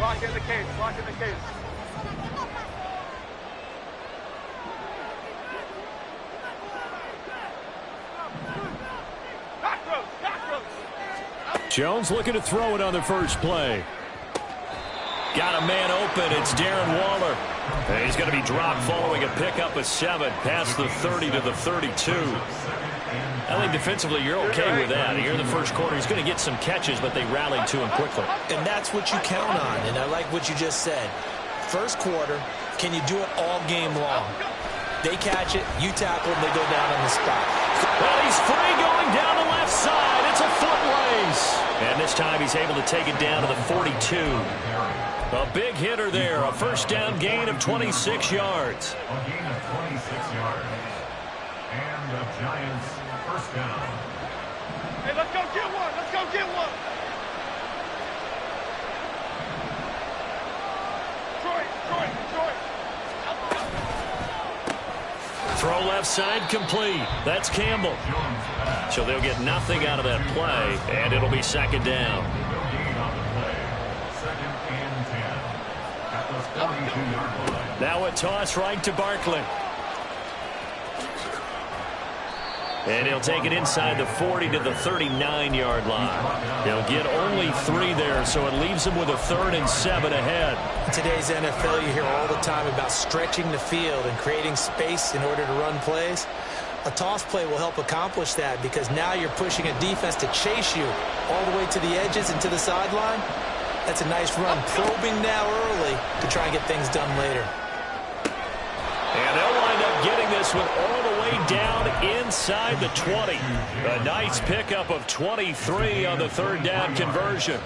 Lock in the cage. Lock in the cage. Jones looking to throw it on the first play. Got a man open. It's Darren Waller. And he's going to be dropped following a pickup of 7 past the 30 to the 32. I think defensively you're okay with that. Here in the first quarter, he's going to get some catches, but they rallied to him quickly. And that's what you count on, and I like what you just said. First quarter, can you do it all game long? They catch it, you tackle them, they go down on the spot. Well, he's free going down the left side. It's a foot race. And this time he's able to take it down to the 42. A big hitter there. A first down gain of 26 yards. A gain of 26 yards. And the Giants first down. Hey, let's go get one. Let's go get one. Troy. Throw left side complete. That's Campbell. So they'll get nothing out of that play, and it'll be second down. No gain on the play. Second and 10. At the 42-yard line. Now a toss right to Barkley. And he'll take it inside the 40 to the 39-yard line. He'll get only 3 there, so it leaves him with a 3rd and 7 ahead. In today's NFL, you hear all the time about stretching the field and creating space in order to run plays. A toss play will help accomplish that because now you're pushing a defense to chase you all the way to the edges and to the sideline. That's a nice run, probing now early to try and get things done later. And they'll wind up getting this one all the way down inside the 20. A nice pickup of 23 on the 3rd down conversion.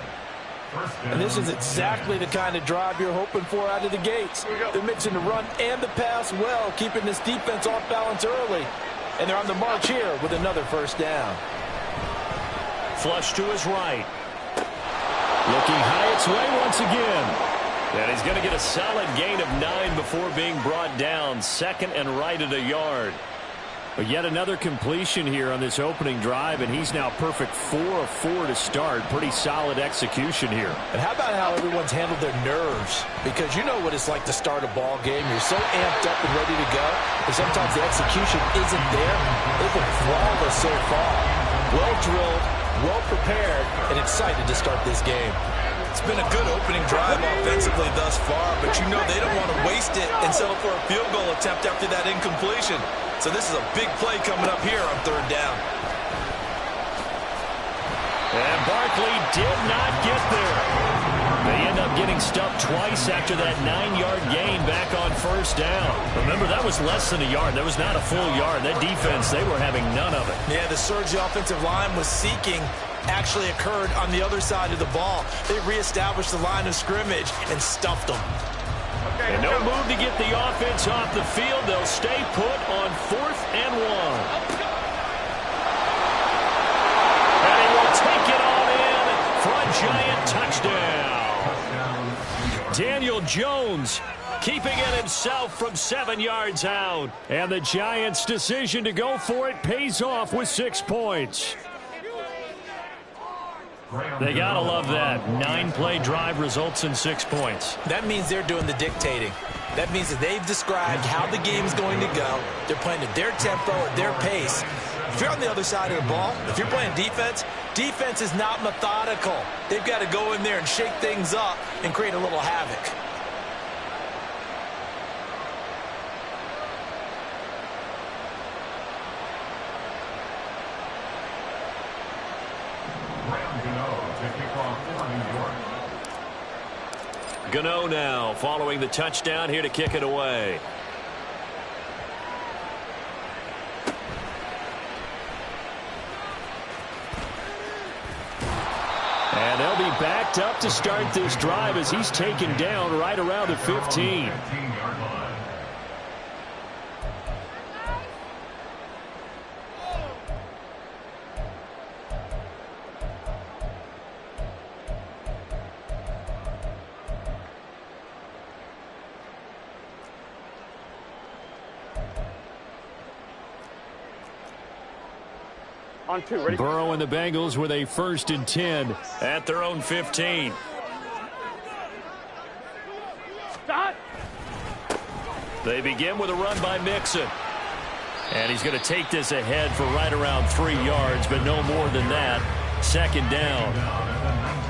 And this is exactly the kind of drive you're hoping for out of the gates. They're mixing the run and the pass well, keeping this defense off balance early. And they're on the march here with another first down. Flush to his right. Looking high its way once again. And he's going to get a solid gain of 9 before being brought down. 2nd and right at a yard. But yet another completion here on this opening drive, and he's now perfect 4 of 4 to start. Pretty solid execution here. And how about how everyone's handled their nerves? Because you know what it's like to start a ball game. You're so amped up and ready to go, and sometimes the execution isn't there. They've been flawless so far. Well drilled, well prepared, and excited to start this game. It's been a good opening drive offensively thus far, but you know they don't want to waste it and settle for a field goal attempt after that incompletion. So this is a big play coming up here on 3rd down. And Barkley did not get there. They end up getting stuffed twice after that 9-yard gain back on 1st down. Remember, that was less than a yard. That was not a full yard. That defense, they were having none of it. Yeah, the surge the offensive line was seeking actually occurred on the other side of the ball. They reestablished the line of scrimmage and stuffed them. Okay, and no move to get the offense off the field. They'll stay put on 4th and 1. And he will take it all in for a Giant touchdown. Daniel Jones keeping it himself from 7 yards out. And the Giants' decision to go for it pays off with 6 points. They gotta love that. 9-play drive results in 6 points. That means they're doing the dictating. That means that they've described how the game's going to go. They're playing at their tempo, at their pace. If you're on the other side of the ball, if you're playing defense, defense is not methodical. They've got to go in there and shake things up and create a little havoc. Gano now following the touchdown here to kick it away. And they'll be backed up to start this drive as he's taken down right around the 15. On 2, ready? Burrow and the Bengals with a 1st and 10 at their own 15. Stop. They begin with a run by Mixon. And he's going to take this ahead for right around 3 yards, but no more than that. Second down.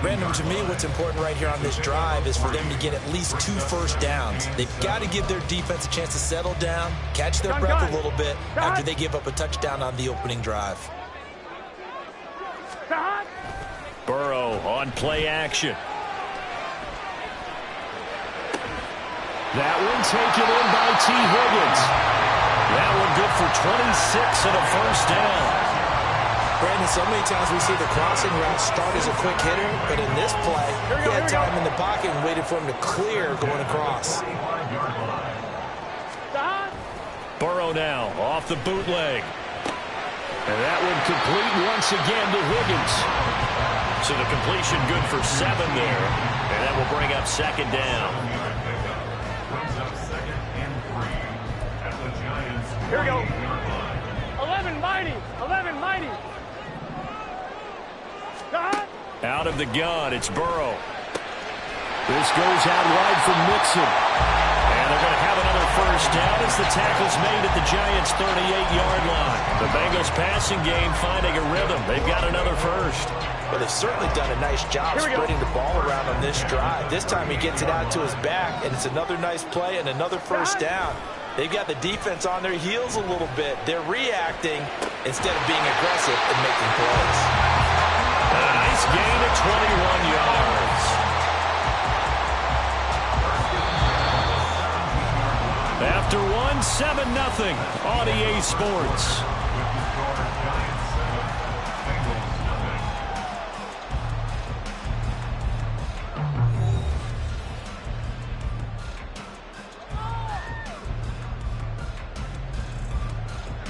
Brandon, to me, what's important right here on this drive is for them to get at least 2 first downs. They've got to give their defense a chance to settle down, catch their breath a little bit after they give up a touchdown on the opening drive. Burrow on play action. That one taken in by T. Higgins. That one good for 26 and a first down. Brandon, so many times we see the crossing route start as a quick hitter, but in this play, he had time in the pocket and waited for him to clear going across. Burrow now off the bootleg. And that one complete once again to Higgins. So the completion good for 7 there. And that will bring up second down. Here we go. 11 mighty. 11 mighty. Out of the gun, it's Burrow. This goes out wide for Mixon. And they're going to have another first down as the tackle's made at the Giants' 38-yard line. The Bengals passing game finding a rhythm. They've got another first. Well, they've certainly done a nice job spreading the ball around on this drive. This time he gets it out to his back, and it's another nice play and another first down. They've got the defense on their heels a little bit. They're reacting instead of being aggressive and making plays. A nice gain of 21 yards. After one, 7-0 on EA Sports.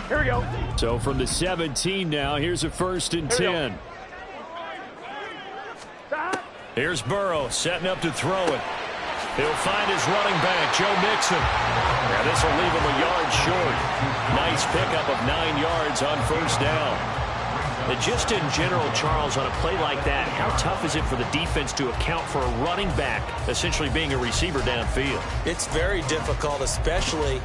Here we go. So from the 17 now, here's a 1st and 10. Here's Burrow setting up to throw it. He'll find his running back, Joe Mixon. Now this will leave him a yard short. Nice pickup of 9 yards on first down. Just in general, Charles, on a play like that, how tough is it for the defense to account for a running back essentially being a receiver downfield? It's very difficult, especially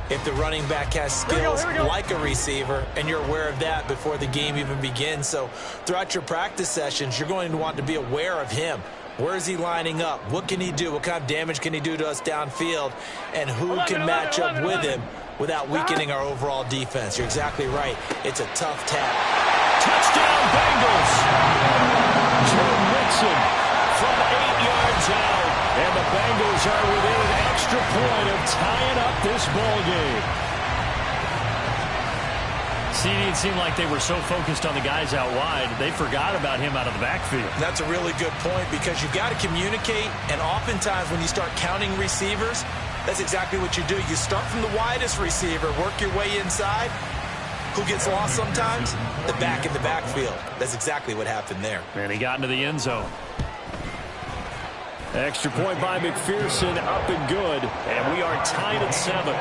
if the running back has skills like a receiver, and you're aware of that before the game even begins. So throughout your practice sessions, you're going to want to be aware of him. Where is he lining up? What can he do? What kind of damage can he do to us downfield? And who can match up with him without weakening our overall defense? You're exactly right. It's a tough task. Touchdown, Bengals! Joe Mixon from 8 yards out. And the Bengals are within an extra point of tying up this ball game. See, it seemed like they were so focused on the guys out wide, they forgot about him out of the backfield. That's a really good point because you've got to communicate, and oftentimes when you start counting receivers, that's exactly what you do. You start from the widest receiver, work your way inside. Who gets lost sometimes? The back in the backfield. That's exactly what happened there. And he got into the end zone. Extra point by McPherson, up and good. And we are tied at 7.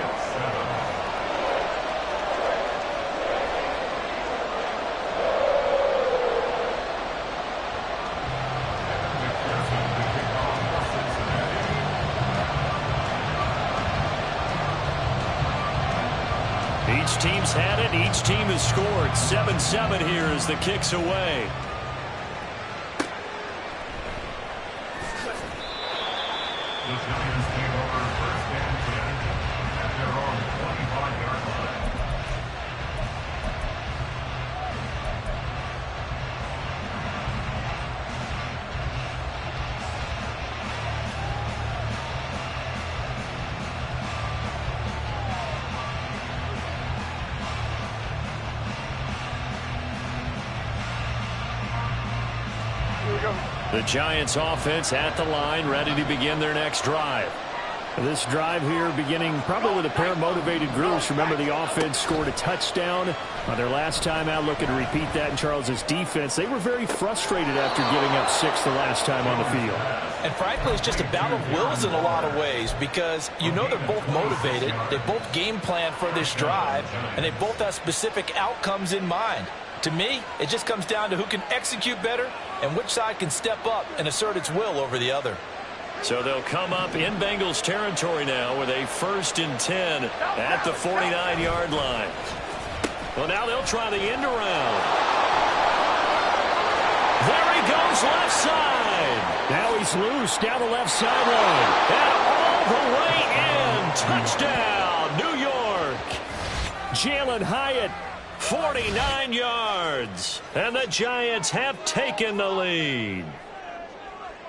Each team's had it. Each team has scored. 7-7 here as the kick's away. The Giants take over 1st and 10 at their own 25-yard line. The Giants offense at the line, ready to begin their next drive. This drive here beginning probably with a pair of motivated groups. Remember, the offense scored a touchdown on their last time out. Looking to repeat that in Charles's defense. They were very frustrated after giving up 6 the last time on the field. And frankly, it's just a battle of wills in a lot of ways because you know they're both motivated. They both game plan for this drive, and they both have specific outcomes in mind. To me, it just comes down to who can execute better and which side can step up and assert its will over the other. So they'll come up in Bengals territory now with a 1st and 10 at the 49-yard line. Well, now they'll try the end around. There he goes, left side. Now he's loose down the left sideline. And all the way in. Touchdown, New York. Jalen Hyatt, 49 yards. And the Giants have taken the lead.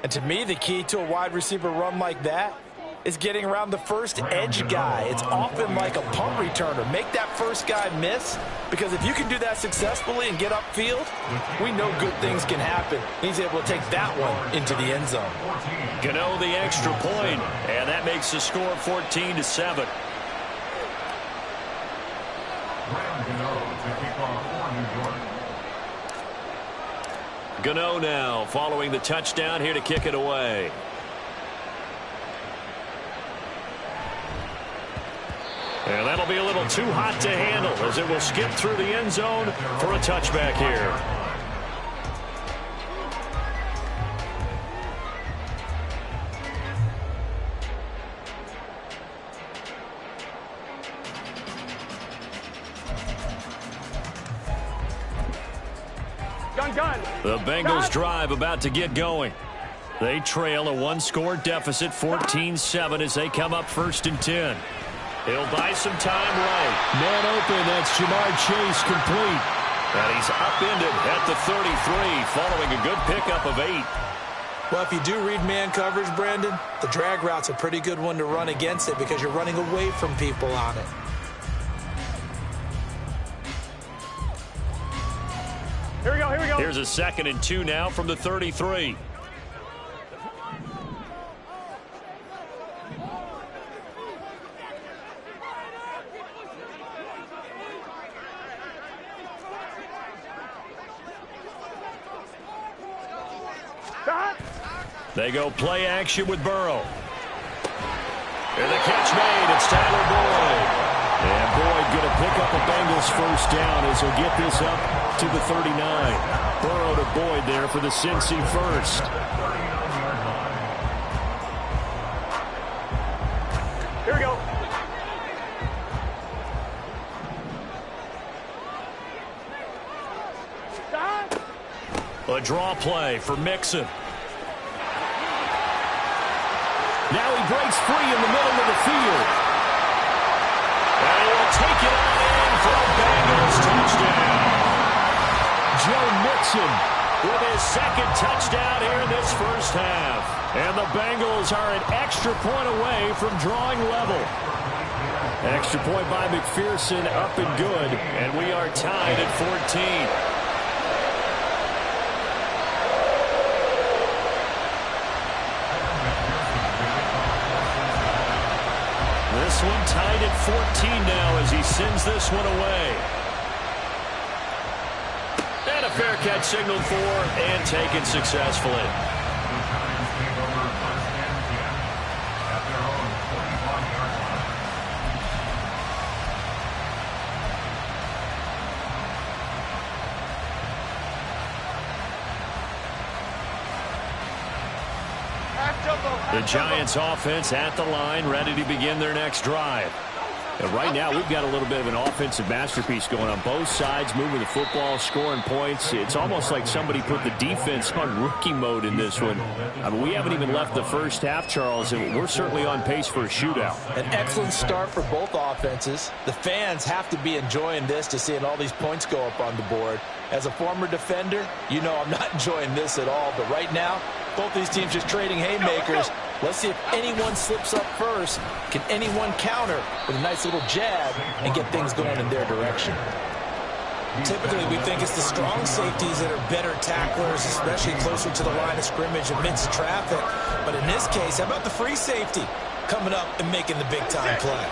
And to me, the key to a wide receiver run like that is getting around the first edge guy. It's often like a punt returner. Make that first guy miss, because if you can do that successfully and get upfield, we know good things can happen. He's able to take that one into the end zone. Gano the extra point, and that makes the score 14-7. Gano now following the touchdown here to kick it away. And that'll be a little too hot to handle as it will skip through the end zone for a touchback here. Gun. The Bengals drive about to get going. They trail a one-score deficit, 14-7, as they come up 1st and 10. He'll buy some time right. Man open, that's Jamar Chase complete. And he's upended at the 33 following a good pickup of 8. Well, if you do read man coverage, Brandon, the drag route's a pretty good one to run against it because you're running away from people on it. Here we go. Here's a 2nd and 2 now from the 33. They go play action with Burrow. And the catch made. It's Tyler Boyd. And Boyd going to pick up a Bengals first down as he'll get this up to the 39. Burrow to Boyd there for the Cincy first. Here we go. A draw play for Mixon. Now he breaks free in the middle of the field. And he will take it on in for a Bengals touchdown. Joe Mixon with his 2nd touchdown here in this first half. And the Bengals are an extra point away from drawing level. Extra point by McPherson, up and good. And we are tied at 14. This one tied at 14 now as he sends this one away. And a fair catch signaled for and taken successfully. The Giants offense at the line, ready to begin their next drive. And right now, we've got a little bit of an offensive masterpiece going on both sides, moving the football, scoring points. It's almost like somebody put the defense on rookie mode in this one. I mean, we haven't even left the first half, Charles, and we're certainly on pace for a shootout. An excellent start for both offenses. The fans have to be enjoying this to seeing all these points go up on the board. As a former defender, you know I'm not enjoying this at all. But right now, both these teams just trading haymakers. Let's see if anyone slips up first. Can anyone counter with a nice little jab and get things going in their direction? Typically, we think it's the strong safeties that are better tacklers, especially closer to the line of scrimmage amidst traffic. But in this case, how about the free safety coming up and making the big-time play?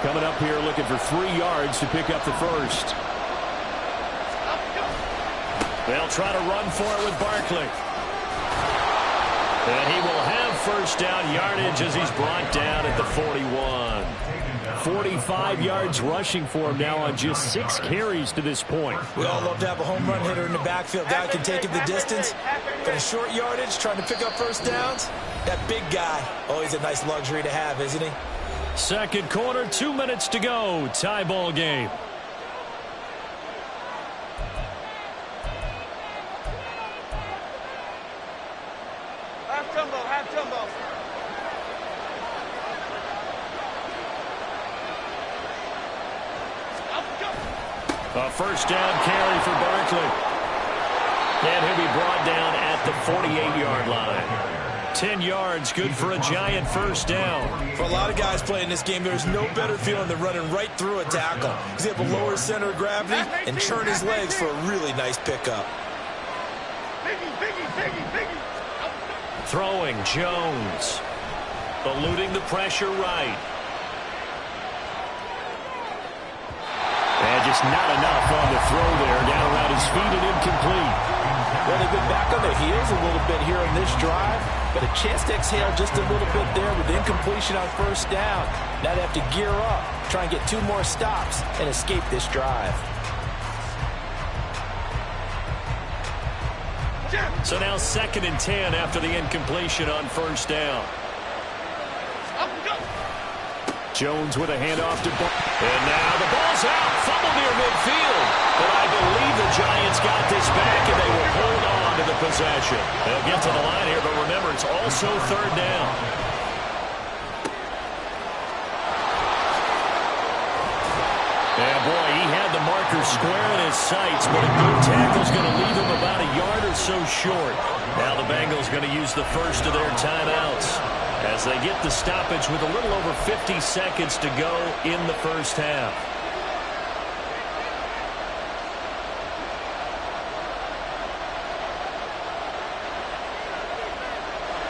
Coming up here looking for 3 yards to pick up the first. They'll try to run for it with Barkley. And he will have first down yardage as he's brought down at the 41. 45 yards rushing for him now on just 6 carries to this point. We all love to have a home run hitter in the backfield. Guy can take it the distance. But in short yardage, trying to pick up first downs, that big guy, always a nice luxury to have, isn't he? Second quarter, 2 minutes to go. Tie ball game. Half jumbo. A first down carry for Barkley. And he'll be brought down at the 48-yard line. 10 yards, good for a giant first down. For a lot of guys playing this game, there's no better feeling than running right through a tackle. He's able to lower his center of gravity and turn his legs for a really nice pickup. Throwing, Jones. Eluding the pressure right. And just not enough on the throw there. Down around his feet and incomplete. Well, they've been back on their heels a little bit here in this drive, but a chance to exhale just a little bit there with incompletion on first down. Now they have to gear up, try and get 2 more stops, and escape this drive. So now 2nd and 10 after the incompletion on first down. Jones with a handoff to Barkley. And now the ball's out. Fumble near midfield. But I believe the Giants got this back, and they will hold on to the possession. They'll get to the line here, but remember, it's also 3rd down. And boy, he had the marker square in his sights, but a good tackle's going to leave him about a yard or so short. Now the Bengals going to use the first of their timeouts as they get the stoppage with a little over 50 seconds to go in the first half.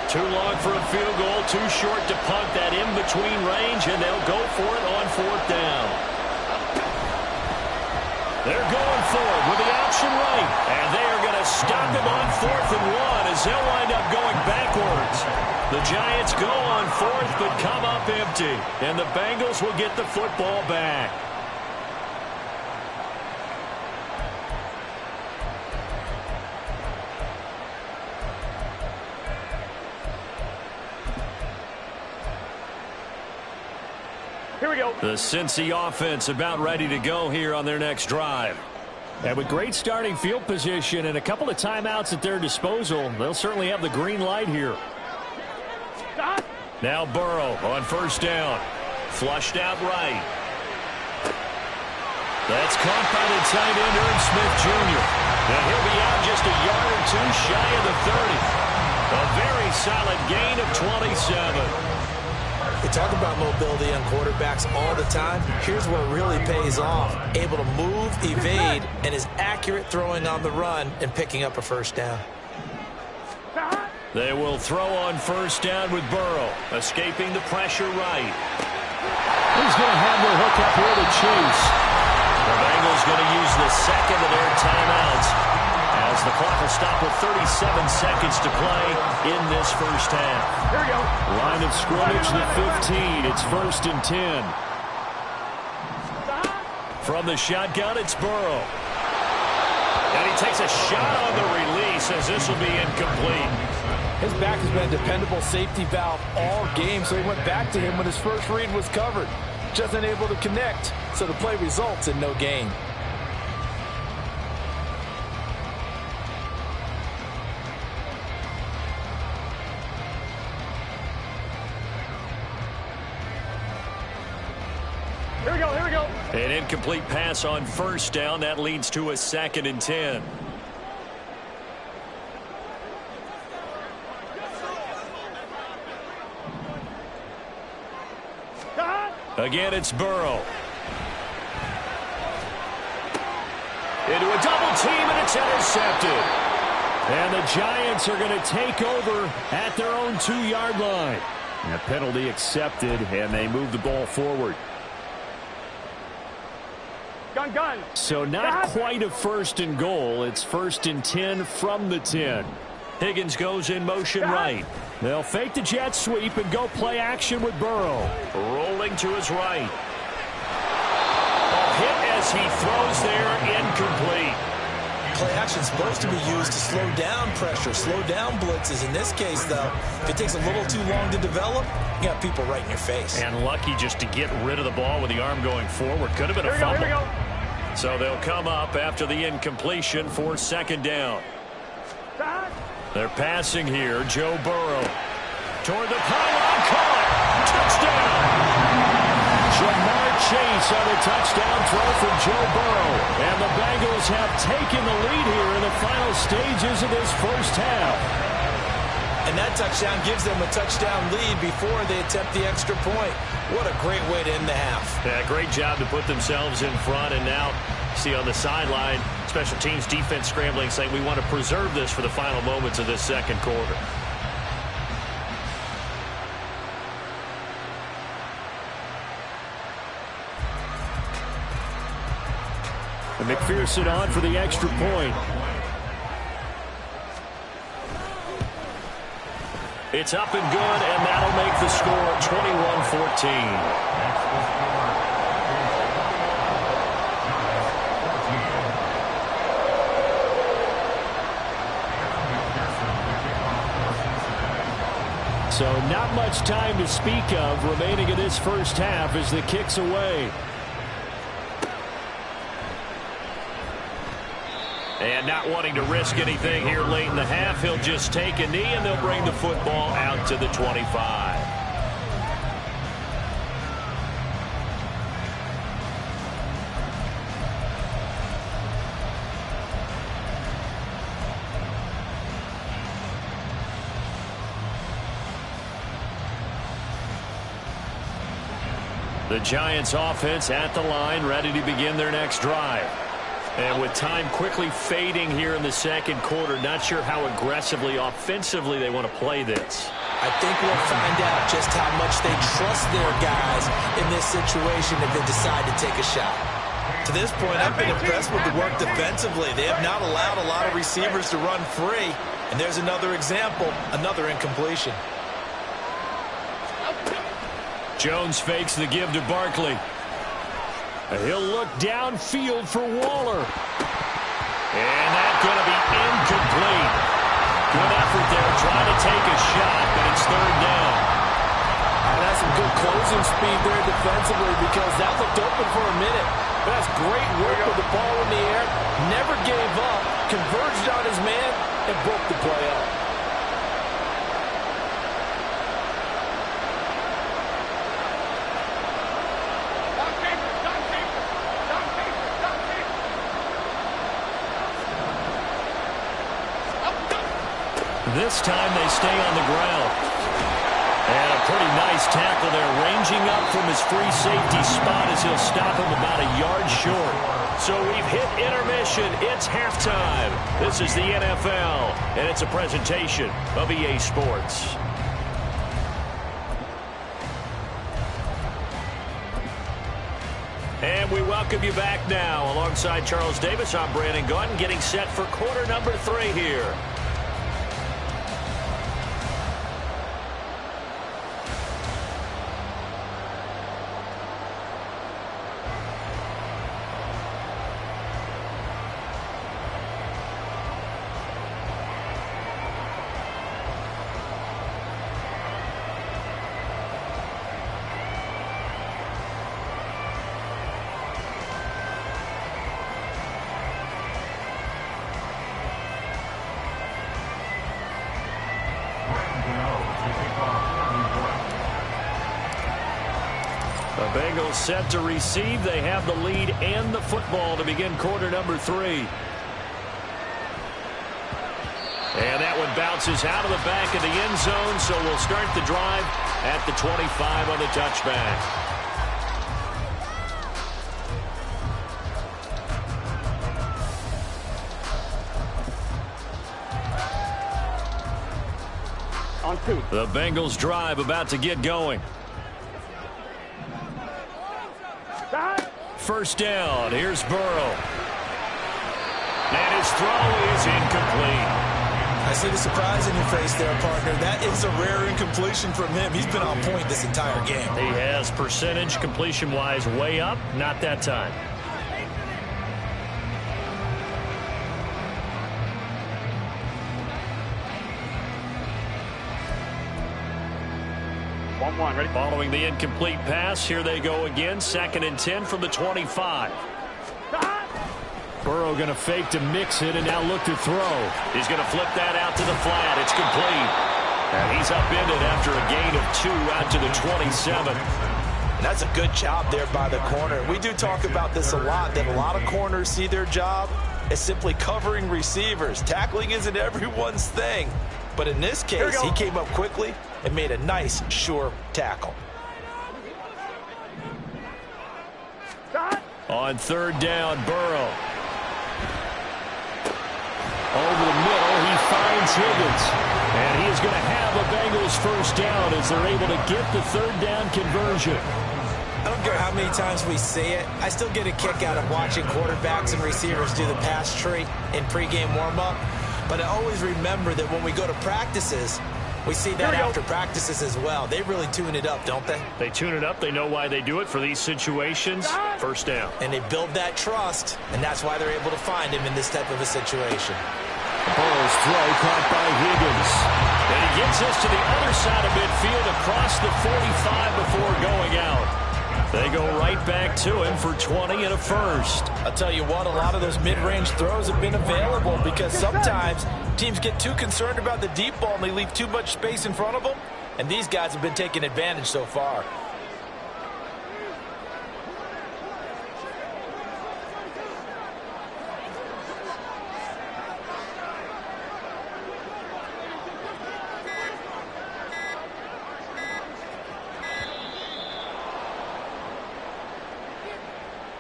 Too long for a field goal, too short to punt that in-between range, and they'll go for it on 4th down. They're going for it with the option right, and they are going to stop him on 4th and 1 as they'll wind up going backwards. The Giants go on 4th but come up empty, and the Bengals will get the football back. Here we go. The Cincy offense about ready to go here on their next drive. And with great starting field position and a couple of timeouts at their disposal, they'll certainly have the green light here. Now Burrow on first down. Flushed out right. That's caught by the tight end, Irv Smith Jr. And he'll be out just a yard or 2 shy of the 30. A very solid gain of 27. We talk about mobility on quarterbacks all the time. Here's what really pays off. Able to move, evade, and is accurate throwing on the run and picking up a first down. They will throw on first down with Burrow, escaping the pressure right. He's going to have the hook up here to Chase. The Bengals going to use the 2nd of their timeouts as the clock will stop with 37 seconds to play in this first half. Here we go. Line of scrimmage, the 15. It's 1st and 10. From the shotgun, it's Burrow. And he takes a shot on the release as this will be incomplete. His back has been a dependable safety valve all game, so he went back to him when his first read was covered. Just unable to connect, so the play results in no gain. Here we go. Here we go. An incomplete pass on first down. That leads to a 2nd and 10. Again, it's Burrow. Into a double team, and it's intercepted. And the Giants are going to take over at their own 2-yard line. And a penalty accepted, and they move the ball forward. Gun. So not quite a 1st and goal. It's 1st and 10 from the 10. Higgins goes in motion right. They'll fake the jet sweep and go play action with Burrow. Rolling to his right. hit as he throws there, incomplete. Play action is supposed to be used to slow down pressure, slow down blitzes. In this case, though, if it takes a little too long to develop, you got people right in your face. And lucky just to get rid of the ball with the arm going forward. Could have been a fumble. Here we go. So they'll come up after the incompletion for second down. They're passing here. Joe Burrow toward the pylon. Caught it. Touchdown. Jamar Chase on a touchdown throw from Joe Burrow. And the Bengals have taken the lead here in the final stages of this first half. And that touchdown gives them a touchdown lead before they attempt the extra point. What a great way to end the half. Yeah, great job to put themselves in front. And now, see on the sideline, special teams defense scrambling, saying we want to preserve this for the final moments of this second quarter. And McPherson on for the extra point. It's up and good, and that'll make the score 21-14. So not much time to speak of remaining in this first half as the kick's away. And not wanting to risk anything here late in the half, he'll just take a knee and they'll bring the football out to the 25. The Giants offense at the line, ready to begin their next drive. And with time quickly fading here in the second quarter, not sure how aggressively, offensively they want to play this. I think we'll find out just how much they trust their guys in this situation if they decide to take a shot. To this point, I've been impressed with the work defensively. They have not allowed a lot of receivers to run free. And there's another example, another incompletion. Jones fakes the give to Barkley. He'll look downfield for Waller. And that's going to be incomplete. Good effort there, trying to take a shot, but it's third down. And that's some good closing speed there defensively because that looked open for a minute. But that's great work with the ball in the air. Never gave up, converged on his man, and broke the play up. This time they stay on the ground. And a pretty nice tackle there, ranging up from his free safety spot as he'll stop him about a yard short. So we've hit intermission. It's halftime. This is the NFL, and it's a presentation of EA Sports. And we welcome you back now. Alongside Charles Davis, I'm Brandon Gaudin, getting set for quarter number 3 here. The Bengals set to receive. They have the lead and the football to begin quarter number 3. And that one bounces out of the back of the end zone, so we'll start the drive at the 25 on the touchback. On 2. The Bengals drive about to get going. First down. Here's Burrow. And his throw is incomplete. I see the surprise in your face there, partner. That is a rare incompletion from him. He's been on point this entire game. He has percentage completion-wise way up. Not that time. 1. Ready? Following the incomplete pass, here they go again. 2nd and 10 from the 25. Burrow going to fake to mix it and now look to throw. He's going to flip that out to the flat. It's complete. And he's upended after a gain of 2 out to the 27. And that's a good job there by the corner. We do talk about this a lot, that a lot of corners see their job as simply covering receivers. Tackling isn't everyone's thing. But in this case, he came up quickly and made a nice, sure tackle. On 3rd down, Burrow. Over the middle, he finds Higgins. And he is going to have a Bengals first down as they're able to get the 3rd down conversion. I don't care how many times we say it, I still get a kick out of watching quarterbacks and receivers do the pass tree in pregame warm-up. But I always remember that when we go to practices, we see that after practices as well. They really tune it up, don't they? They tune it up. They know why they do it for these situations. First down. And they build that trust, and that's why they're able to find him in this type of a situation. Burrow's throw caught by Higgins. And he gets us to the other side of midfield across the 45 before going out. They go right back to him for 20 and a first. I'll tell you what, a lot of those mid-range throws have been available because sometimes teams get too concerned about the deep ball and they leave too much space in front of them. And these guys have been taking advantage so far.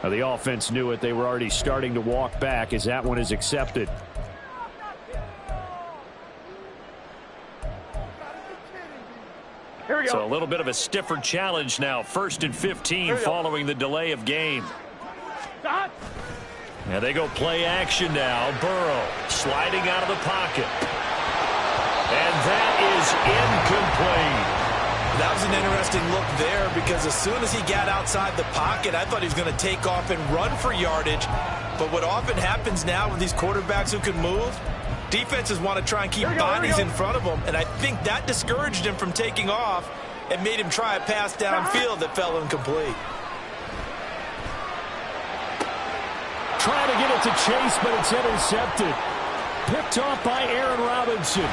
Now the offense knew it. They were already starting to walk back as that one is accepted. Here we go. So a little bit of a stiffer challenge now. 1st and 15 following the delay of game. Stop. Now they go play action now. Burrow sliding out of the pocket. And that is incomplete. That was an interesting look there because as soon as he got outside the pocket, I thought he was going to take off and run for yardage. But what often happens now with these quarterbacks who can move, defenses want to try and keep bodies in front of them. And I think that discouraged him from taking off and made him try a pass downfield that fell incomplete. Trying to get it to Chase, but it's intercepted. Picked off by Aaron Robinson.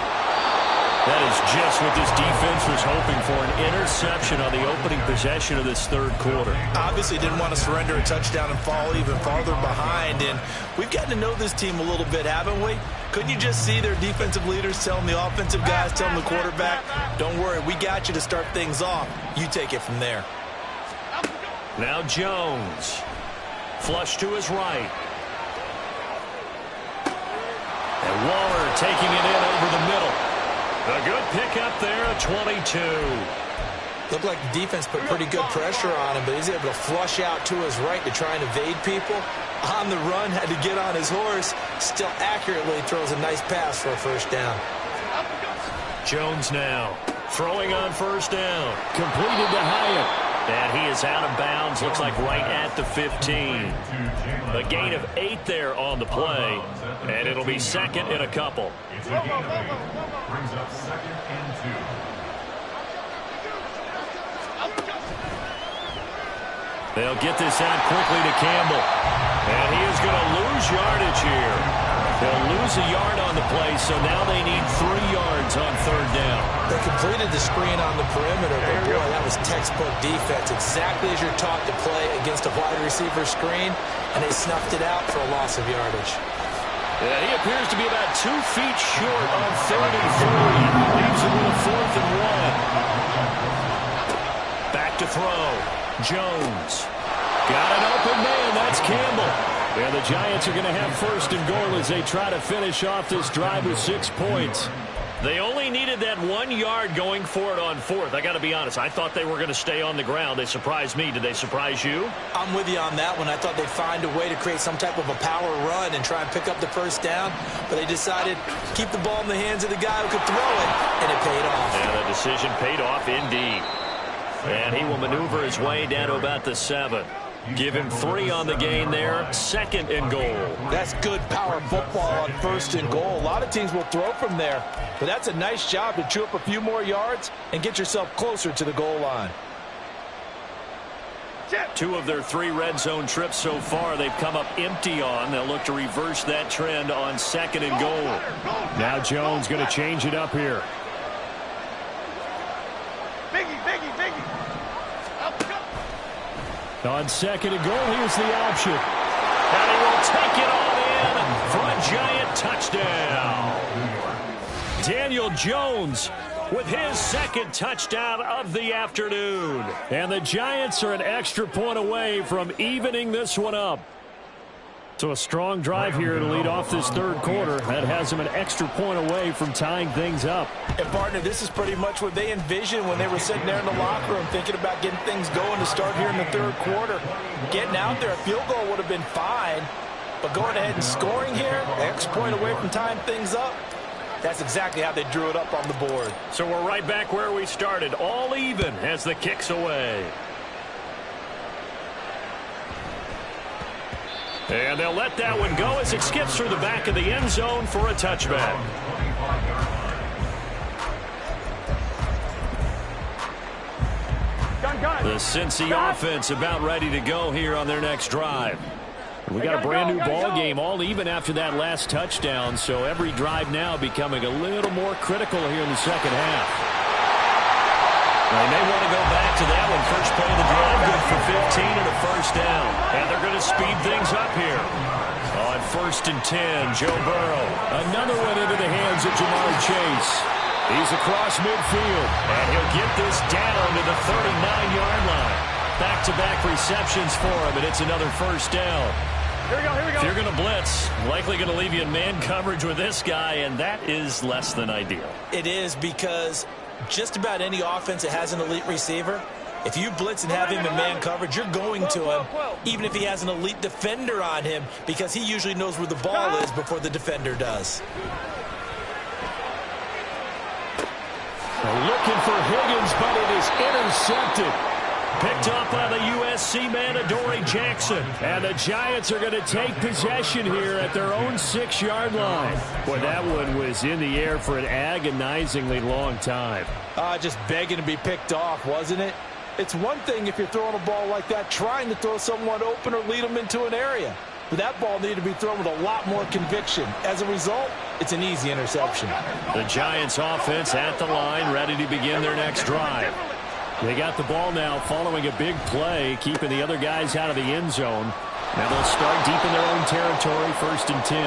That is just what this defense was hoping for, an interception on the opening possession of this 3rd quarter. Obviously didn't want to surrender a touchdown and fall even farther behind. And we've gotten to know this team a little bit, haven't we? Couldn't you just see their defensive leaders telling the offensive guys, telling the quarterback, don't worry, we got you to start things off. You take it from there. Now Jones. Flush to his right. And Waller taking it in over the middle. A good pickup there at 22. Looked like the defense put pretty good pressure on him, but he's able to flush out to his right to try and evade people. On the run, had to get on his horse. Still accurately throws a nice pass for a first down. Jones now throwing on first down. Completed to Hyatt. And he is out of bounds. Looks like right at the 15. A gain of 8 there on the play. And it'll be 2nd and a couple. It's a gain of 8. Brings up 2nd and 2. They'll get this out quickly to Campbell. And he is going to lose yardage here. They'll lose a yard on the play, so now they need 3 yards on 3rd down. They completed the screen on the perimeter, but boy, that was textbook defense. Exactly as you're taught to play against a wide receiver screen, and they snuffed it out for a loss of yardage. Yeah, he appears to be about 2 feet short on 3rd and 3. Leaves it with a 4th and 1. Back to throw. Jones. Got an open man. That's Campbell. And the Giants are going to have 1st and goal as they try to finish off this drive with 6 points. They only needed that 1 yard going for it on 4th. I got to be honest. I thought they were going to stay on the ground. They surprised me. Did they surprise you? I'm with you on that one. I thought they'd find a way to create some type of a power run and try and pick up the first down. But they decided to keep the ball in the hands of the guy who could throw it, and it paid off. Yeah, the decision paid off indeed. And he will maneuver his way down to about the 7. Give him 3 on the gain there. 2nd and goal. That's good power football on 1st and goal. A lot of teams will throw from there, but that's a nice job to chew up a few more yards and get yourself closer to the goal line. 2 of their 3 red zone trips so far they've come up empty on. They'll look to reverse that trend on 2nd and goal. Now Jones going to change it up here. On 2nd and goal, here's the option. And he will take it on in for a Giant touchdown. Daniel Jones with his 2nd touchdown of the afternoon. And the Giants are an extra point away from evening this one up. So a strong drive here to lead off this 3rd quarter. That has them an extra point away from tying things up. And, partner, this is pretty much what they envisioned when they were sitting there in the locker room thinking about getting things going to start here in the 3rd quarter. Getting out there, a field goal would have been fine. But going ahead and scoring here, extra point away from tying things up, that's exactly how they drew it up on the board. So we're right back where we started, all even as the kick's away. And they'll let that one go as it skips through the back of the end zone for a touchback. The Cincy offense about ready to go here on their next drive. We got a brand new ball game, all even after that last touchdown, so every drive now becoming a little more critical here in the 2nd half. They may want to go back to that one. First play of the drive, good for 15 and a 1st down. And they're going to speed things up here. On 1st and 10, Joe Burrow. Another one into the hands of Jamar Chase. He's across midfield. And he'll get this down to the 39-yard line. Back-to-back receptions for him, and it's another 1st down. Here we go, here we go. If you're going to blitz, likely going to leave you in man coverage with this guy, and that is less than ideal. It is, because just about any offense that has an elite receiver, if you blitz and have him in man coverage, you're going to him, even if he has an elite defender on him, because he usually knows where the ball is before the defender does. They're looking for Higgins, but it is intercepted. Picked up by the USC man, Adoree Jackson. And the Giants are going to take possession here at their own 6-yard line. Boy, that one was in the air for an agonizingly long time. Just begging to be picked off, wasn't it? It's one thing if you're throwing a ball like that, trying to throw someone open or lead them into an area. But that ball needed to be thrown with a lot more conviction. As a result, it's an easy interception. The Giants offense at the line, ready to begin their next drive. They got the ball now following a big play, keeping the other guys out of the end zone. Now they'll start deep in their own territory, 1st and 10.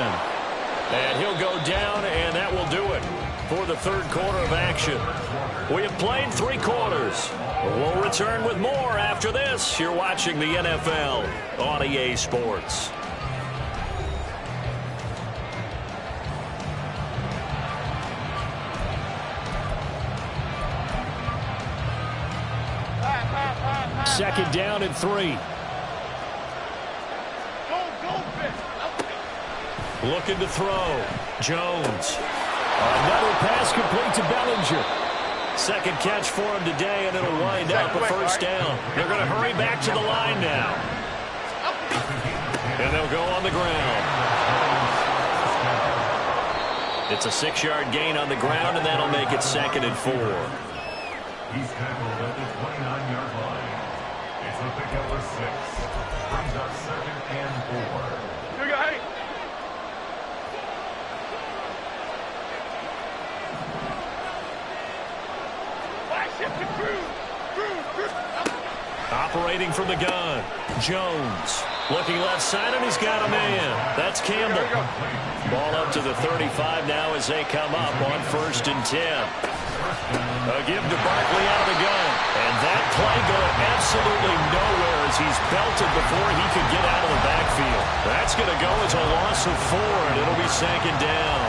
And he'll go down, and that will do it for the 3rd quarter of action. We have played 3 quarters. We'll return with more after this. You're watching the NFL on EA Sports. Second down and 3. Looking to throw. Jones. Another pass complete to Bellinger. 2nd catch for him today, and it'll wind up a 1st down. They're going to hurry back to the line now. And they'll go on the ground. It's a 6-yard gain on the ground, and that'll make it 2nd and 4. He's tackled at the 29-yard line. It's a pickup of 6. Brings up 2nd and 4. Here we go, hey. Operating from the gun. Jones. Looking left side, and he's got a man. That's Campbell. Ball up to the 35 now as they come up on 1st and 10. A give to Barkley out of the gun. And that play going absolutely nowhere as he's belted before he could get out of the backfield. That's going to go as a loss of 4, and it'll be 2nd down.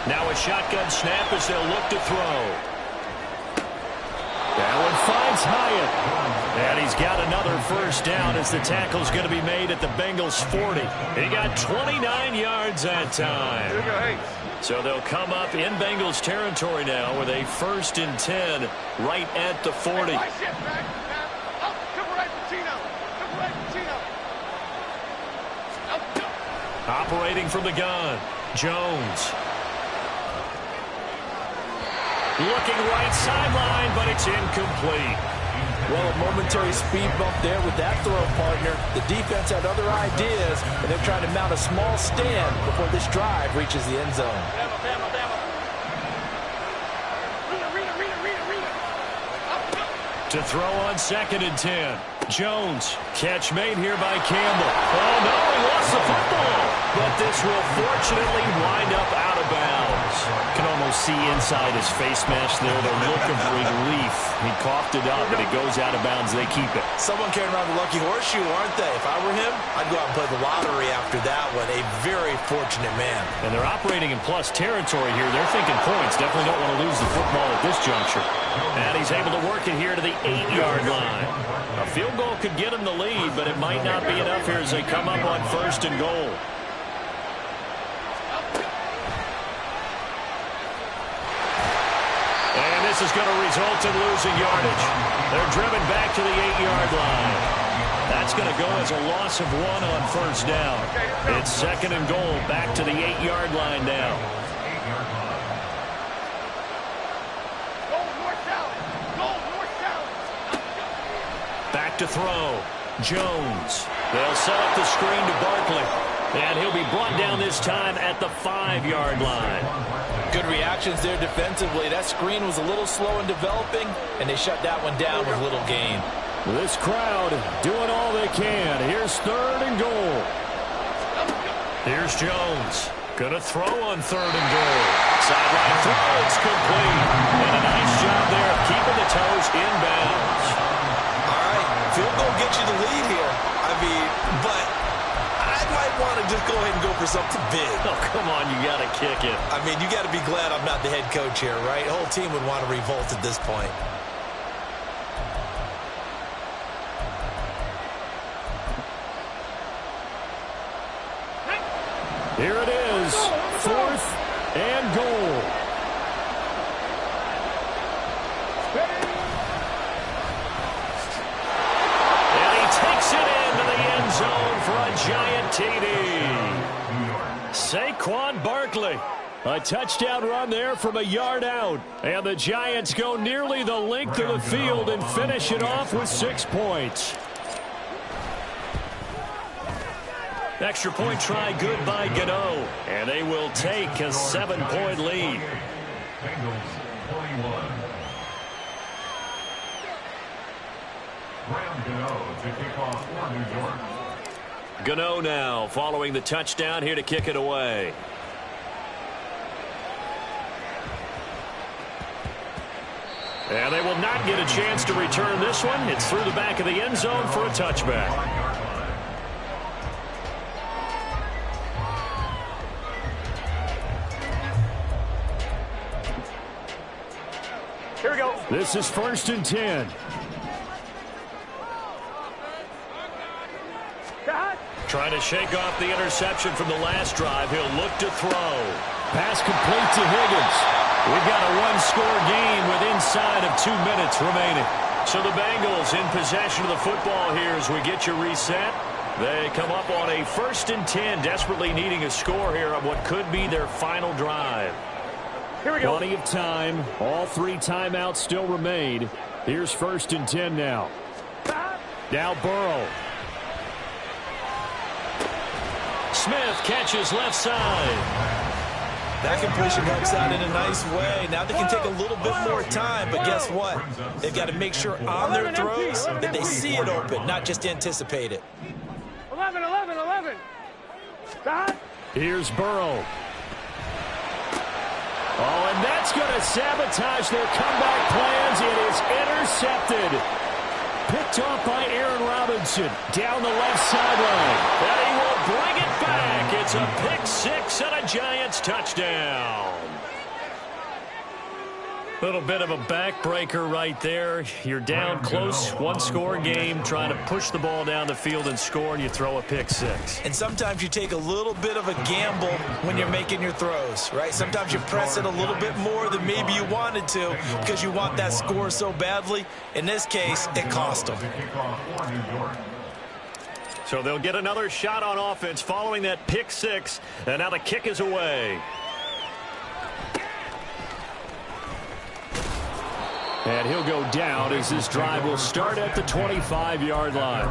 Now a shotgun snap as they'll look to throw. That one finds Hyatt. And he's got another first down as the tackle's going to be made at the Bengals 40. He got 29 yards that time. So they'll come up in Bengals territory now with a 1st and 10 right at the 40. Operating from the gun, Jones. Looking right sideline, but it's incomplete. Well, a momentary speed bump there with that throw partner. The defense had other ideas, and they're trying to mount a small stand before this drive reaches the end zone. To throw on 2nd and 10. Jones, catch made here by Campbell. Oh, no, he lost the football. But this will fortunately wind up out of bounds. Can almost see inside his face mask there, the look of relief. He coughed it up, and it goes out of bounds. They keep it. Someone carrying around the lucky horseshoe, aren't they? If I were him, I'd go out and play the lottery after that one. A very fortunate man. And they're operating in plus territory here. They're thinking points. Definitely don't want to lose the football at this juncture. And he's able to work it here to the 8-yard line. A field goal could get him the lead, but it might not be enough here as they come up on 1st and goal. And this is going to result in losing yardage. They're driven back to the 8-yard line. That's going to go as a loss of 1 on 1st down. It's 2nd and goal, back to the 8-yard line now. Back to throw. Jones. They'll set up the screen to Barkley. And he'll be brought down this time at the 5-yard line. Good reactions there defensively. That screen was a little slow in developing, and they shut that one down with little gain. This crowd doing all they can. Here's 3rd and goal. Here's Jones. Going to throw on 3rd and goal. Sideline throw. It's complete. And a nice job there of keeping the toes in bounds. All right, field goal gets you the lead here. I mean, but I might want to just go ahead and go for something big. Oh, come on, you got to kick it. I mean, you got to be glad I'm not the head coach here, right? The whole team would want to revolt at this point. Here it is, 4th and goal. And he takes it into the end zone for a giant TD. Saquon Barkley. A touchdown run there from a yard out. And the Giants go nearly the length of the field and finish it off with 6 points. Extra point try good by Gano. And they will take a 7-point lead. Bengals 41. Graham Gano to kick off for New York. Gano now following the touchdown here to kick it away. And they will not get a chance to return this one. It's through the back of the end zone for a touchback. Here we go. This is 1st and 10. Trying to shake off the interception from the last drive. He'll look to throw. Pass complete to Higgins. We've got a one-score game with inside of 2 minutes remaining. So the Bengals in possession of the football here as we get you reset. They come up on a 1st and 10, desperately needing a score here on what could be their final drive. Here we go. Plenty of time. All 3 timeouts still remain. Here's 1st and 10 now. Now Burrow. Smith catches left side. That completion works out in a nice way. Now they can take a little bit more time, but guess what? They've got to make sure on their throws that they see it open, not just anticipate it. 11. Here's Burrow. Oh, and that's going to sabotage their comeback plans. It is intercepted. Picked off by Aaron Robinson down the left sideline. And he will bring it back. It's a pick 6 and a Giants touchdown. Little bit of a backbreaker right there. You're down close, one-score game, trying to push the ball down the field and score, and you throw a pick six. And sometimes you take a little bit of a gamble when you're making your throws, right? Sometimes you press it a little bit more than maybe you wanted to because you want that score so badly. In this case, it cost them. So they'll get another shot on offense following that pick six, and now the kick is away. And he'll go down as this drive will start at the 25-yard line.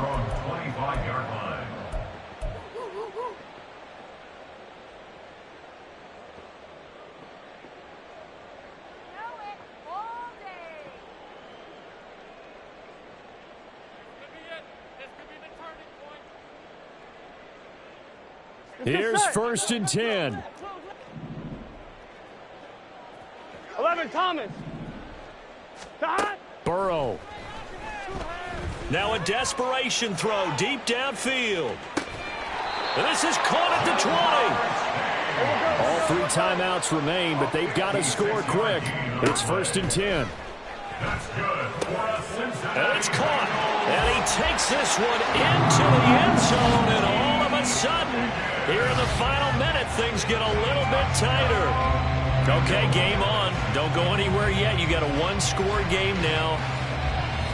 Here's 1st and 10. 11, Thomas. Burrow. Now a desperation throw deep downfield. And this is caught at the 20. All 3 timeouts remain, but they've got to score quick. It's 1st and 10. And it's caught. And he takes this one into the end zone, and all of a sudden, here in the final minute, things get a little bit tighter. Okay, game on. Don't go anywhere yet. You got a one-score game now.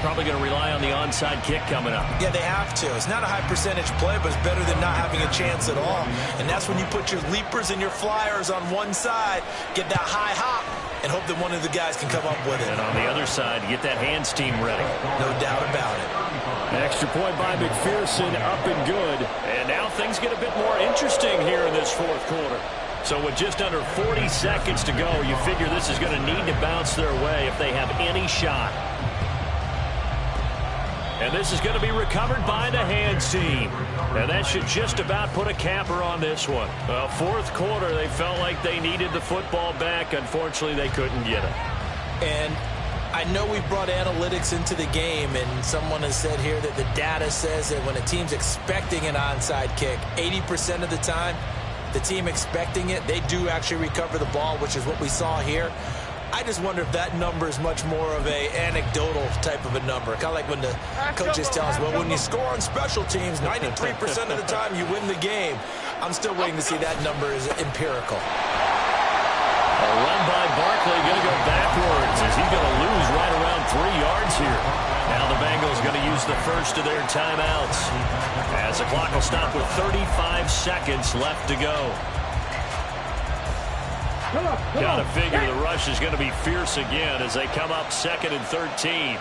Probably going to rely on the onside kick coming up. Yeah, they have to. It's not a high-percentage play, but it's better than not having a chance at all. And that's when you put your leapers and your flyers on one side, get that high hop, and hope that one of the guys can come up with it. And on the other side, get that hands team ready. No doubt about it. An extra point by McPherson, up and good. And now things get a bit more interesting here in this 4th quarter. So with just under 40 seconds to go, you figure this is going to need to bounce their way if they have any shot. And this is going to be recovered by the hands team. And that should just about put a capper on this one. 4th quarter, they felt like they needed the football back. Unfortunately, they couldn't get it. And I know we brought analytics into the game, and someone has said here that the data says that when a team's expecting an onside kick, 80% of the time, the team expecting it, they do actually recover the ball, which is what we saw here. I just wonder if that number is much more of a anecdotal type of a number. Kind of like when the coaches tell us, well, when you score on special teams, 93% of the time you win the game. I'm still waiting to see that number is empirical. A run by Barkley, going to go backwards as he's going to lose right around 3 yards here. Now the Bengals going to use the first of their timeouts as the clock will stop with 35 seconds left to go. Got to figure the rush is going to be fierce again as they come up 2nd and 13.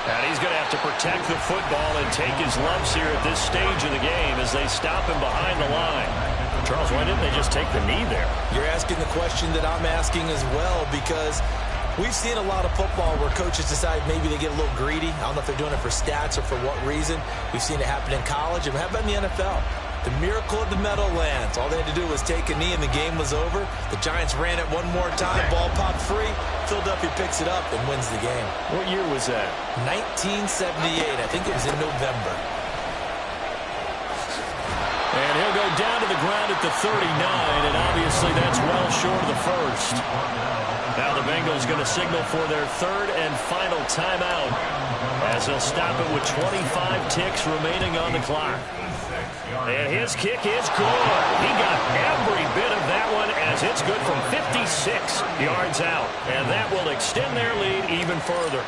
And he's going to have to protect the football and take his lumps here at this stage of the game as they stop him behind the line. Charles, why didn't they just take the knee there? You're asking the question that I'm asking as well, because we've seen a lot of football where coaches decide maybe they get a little greedy. I don't know if they're doing it for stats or for what reason. We've seen it happen in college, and how about in the NFL? The miracle of the Meadowlands. All they had to do was take a knee and the game was over. The Giants ran it one more time. Ball popped free. Philadelphia picks it up and wins the game. What year was that? 1978. I think it was in November. And he'll go down to the ground at the 39, and obviously that's well short of the first. Now the Bengals going to signal for their 3rd and final timeout as they'll stop it with 25 ticks remaining on the clock. And his kick is good. He got every bit of that one as it's good from 56 yards out. And that will extend their lead even further.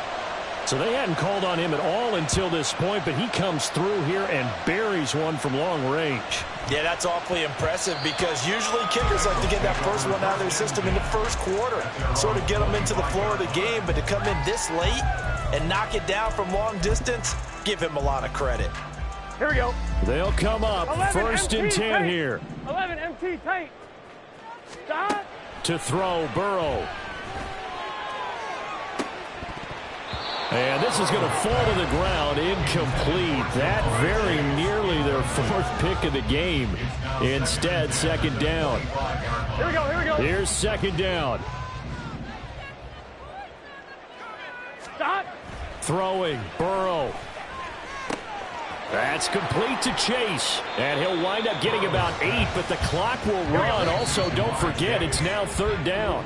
So they hadn't called on him at all until this point, but he comes through here and buries one from long range. Yeah, that's awfully impressive because usually kickers like to get that first one out of their system in the 1st quarter, sort of get them into the flow of the game, but to come in this late and knock it down from long distance, give him a lot of credit. Here we go. They'll come up 1st and 10 tight. here. 11 MT tight. Stop. To throw, Burrow. And this is going to fall to the ground, incomplete. That very nearly their 4th pick of the game. Instead, 2nd down. Here we go, here we go. Here's 2nd down. Stop. Throwing, Burrow. That's complete to Chase. And he'll wind up getting about 8, but the clock will run. Also, don't forget, it's now 3rd down.